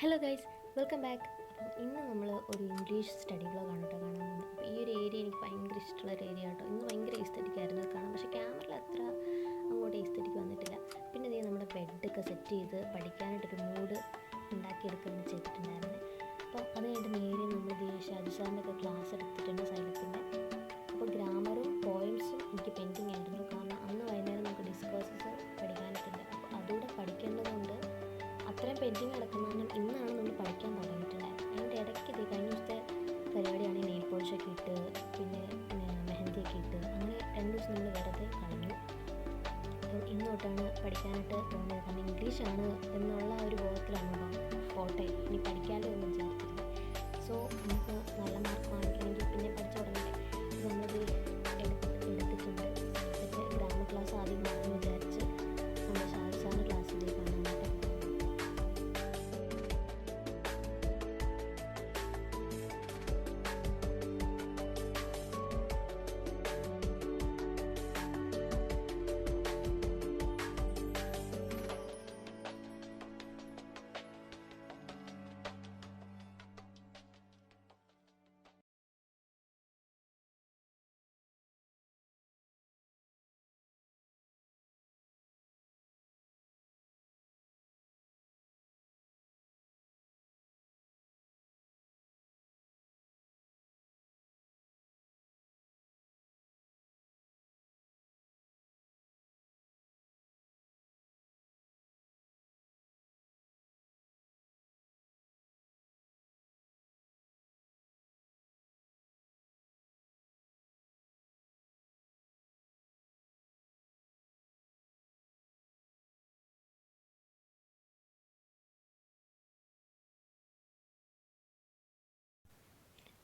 Hello guys, welcome back. അപ്പം ഇന്ന് നമ്മൾ ഒരു ഇംഗ്ലീഷ് സ്റ്റഡി വ്ളോഗാണ് കേട്ടോ കാണാൻ പോകുന്നത്. അപ്പോൾ ഈ ഒരു ഏരിയ എനിക്ക് ഭയങ്കര ഇഷ്ടമുള്ള ഒരു ഏരിയ കേട്ടോ. ഇന്ന് ഭയങ്കര എസ്തെറ്റിക് ആയിരുന്നു കാണാൻ, പക്ഷേ ക്യാമറയിൽ അത്ര അങ്ങോട്ട് എസ്തെറ്റിക് വന്നിട്ടില്ല. പിന്നെ ഇതേ നമ്മുടെ ബെഡൊക്കെ സെറ്റ് ചെയ്ത് പഠിക്കാനായിട്ടൊരു മൂഡ് ഉണ്ടാക്കിയെടുക്കുകയാണ് ചെയ്തിട്ടുണ്ടായിരുന്നത്. അപ്പോൾ അത് കഴിഞ്ഞിട്ട് നേരെ നമ്മൾ ഷാജു സാറിൻ്റെ ഒക്കെ ക്ലാസ് എടുത്തിട്ടുണ്ട് സൈലത്തിൻ്റെ. അപ്പോൾ ഗ്രാമറും പോയംസും എനിക്ക് പെൻഡിങ് ആയിരുന്നു, കാരണം അന്ന് വൈകുന്നേരം നമുക്ക് ഡിസ്കോഴ്സസ് പഠിക്കാനായിട്ടുണ്ട്. അപ്പോൾ അതുകൂടെ പഠിക്കേണ്ടതുകൊണ്ട് അത്രയും പെൻഡിങ് കിടക്കുന്നതാണ് ഇന്നാണ് നമ്മൾ പഠിക്കാൻ തുടങ്ങിയിട്ടുണ്ടായത്. അതിൻ്റെ ഇടയ്ക്ക് ഇത് കഴിഞ്ഞ ദിവസത്തെ പരിപാടിയാണ് നെയിൽ പോളിഷൊക്കെ ഇട്ട് പിന്നെ മെഹന്തിയൊക്കെ ഇട്ട് അങ്ങനെ 2 ദിവസം നമ്മൾ വെറുതെ കളഞ്ഞു. അപ്പോൾ ഇന്ന് തൊട്ടാണ് പഠിക്കാനായിട്ട് പോകുന്നത്. കാരണം ഇംഗ്ലീഷാണ് എന്നുള്ള ഒരു ബോധത്തിലാണ് പോട്ടെ ഇനി പഠിക്കാമല്ലോ എന്ന് വിചാരിച്ചിരുന്നത്. സോ നമുക്ക് നല്ല മാർക്ക് വാങ്ങിക്കണമെങ്കിൽ പിന്നെ പഠിച്ചു തുടങ്ങട്ടെ. നമ്മളത് എടുത്തിട്ടുണ്ട്. ഗ്രാമർ ക്ലാസ് ആദ്യം കാണുമെന്ന് വിചാരിച്ച് നമ്മൾ ഷാജു സാറിൻ്റെ ക്ലാസ്സിലേക്ക് കാണാനായിട്ട്.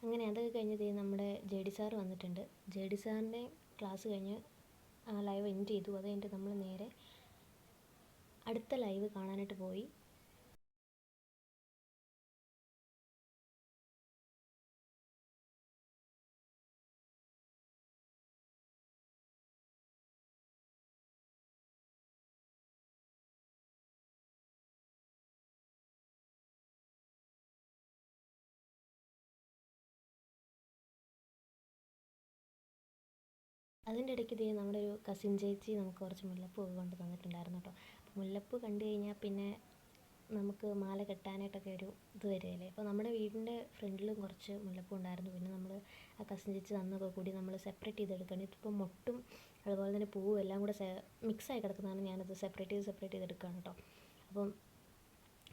അങ്ങനെ അതൊക്കെ കഴിഞ്ഞത് നമ്മുടെ ജെ ഡി സാറ് വന്നിട്ടുണ്ട്. ജെ ഡി സാറിൻ്റെ ക്ലാസ് കഴിഞ്ഞ് ലൈവ് എൻഡ് ചെയ്തു. അത് കഴിഞ്ഞിട്ട് നമ്മൾ നേരെ അടുത്ത ലൈവ് കാണാനായിട്ട് പോയി. അതിൻ്റെ ഇടയ്ക്ക് ഇതേ നമ്മുടെ ഒരു കസിൻ ചേച്ചി നമുക്ക് കുറച്ച് മുല്ലപ്പൂ കൊണ്ട് തന്നിട്ടുണ്ടായിരുന്നു കേട്ടോ. അപ്പോൾ മുല്ലപ്പൂ കണ്ടു കഴിഞ്ഞാൽ പിന്നെ നമുക്ക് മാല കെട്ടാനായിട്ടൊക്കെ ഒരു ഇത് വരികയില്ലേ. അപ്പോൾ നമ്മുടെ വീടിൻ്റെ ഫ്രണ്ടിലും കുറച്ച് മുല്ലപ്പൂ ഉണ്ടായിരുന്നു. പിന്നെ നമ്മൾ ആ കസിൻ ചേച്ചി തന്നൊക്കെ കൂടി നമ്മൾ സെപ്പറേറ്റ് ചെയ്തെടുക്കുകയാണ്. ഇതിപ്പോൾ മൊട്ടും അതുപോലെ തന്നെ പൂവും എല്ലാം കൂടെ മിക്സായി കിടക്കുന്നതാണ്. ഞാനത് സെപ്പറേറ്റ് ചെയ്തെടുക്കുകയാണ് കേട്ടോ. അപ്പം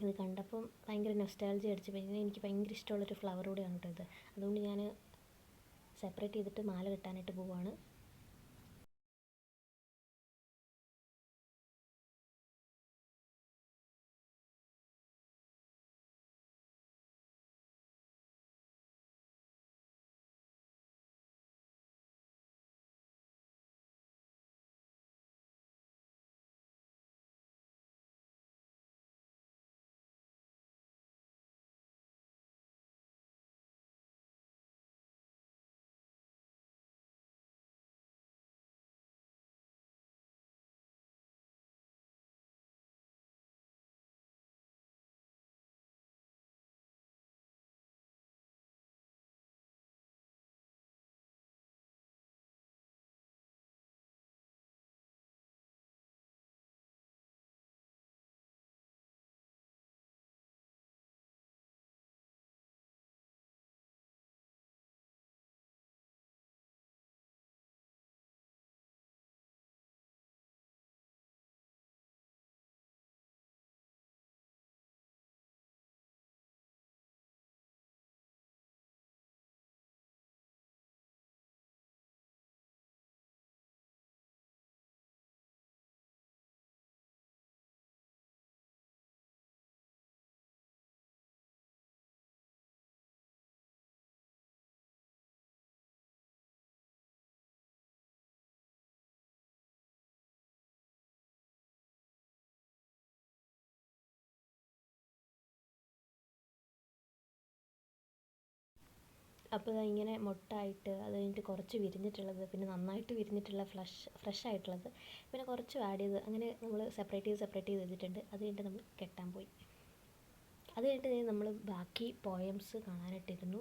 ഇത് കണ്ടപ്പം ഭയങ്കര നൊസ്റ്റാൾജി അടിച്ച്. പിന്നെ എനിക്ക് ഭയങ്കര ഇഷ്ടമുള്ളൊരു ഫ്ലവർ കൂടെയാണ് കേട്ടോ ഇത്. അതുകൊണ്ട് ഞാൻ സെപ്പറേറ്റ് ചെയ്തിട്ട് മാല കെട്ടാനായിട്ട് പോവുകയാണ്. അപ്പോൾ ഇങ്ങനെ മൊട്ടായിട്ട് അത് കഴിഞ്ഞിട്ട് കുറച്ച് വിരിഞ്ഞിട്ടുള്ളത്, പിന്നെ നന്നായിട്ട് വിരിഞ്ഞിട്ടുള്ള ഫ്രഷ് ആയിട്ടുള്ളത്, പിന്നെ കുറച്ച് വാടിയത്, അങ്ങനെ നമ്മൾ സെപ്പറേറ്റ് ചെയ്ത് വെച്ചിട്ടുണ്ട്. അത് കഴിഞ്ഞിട്ട് നമ്മൾ കെട്ടാൻ പോയി. അത് കഴിഞ്ഞിട്ട് നമ്മൾ ബാക്കി പോയംസ് കാണാനായിട്ടിരുന്നു.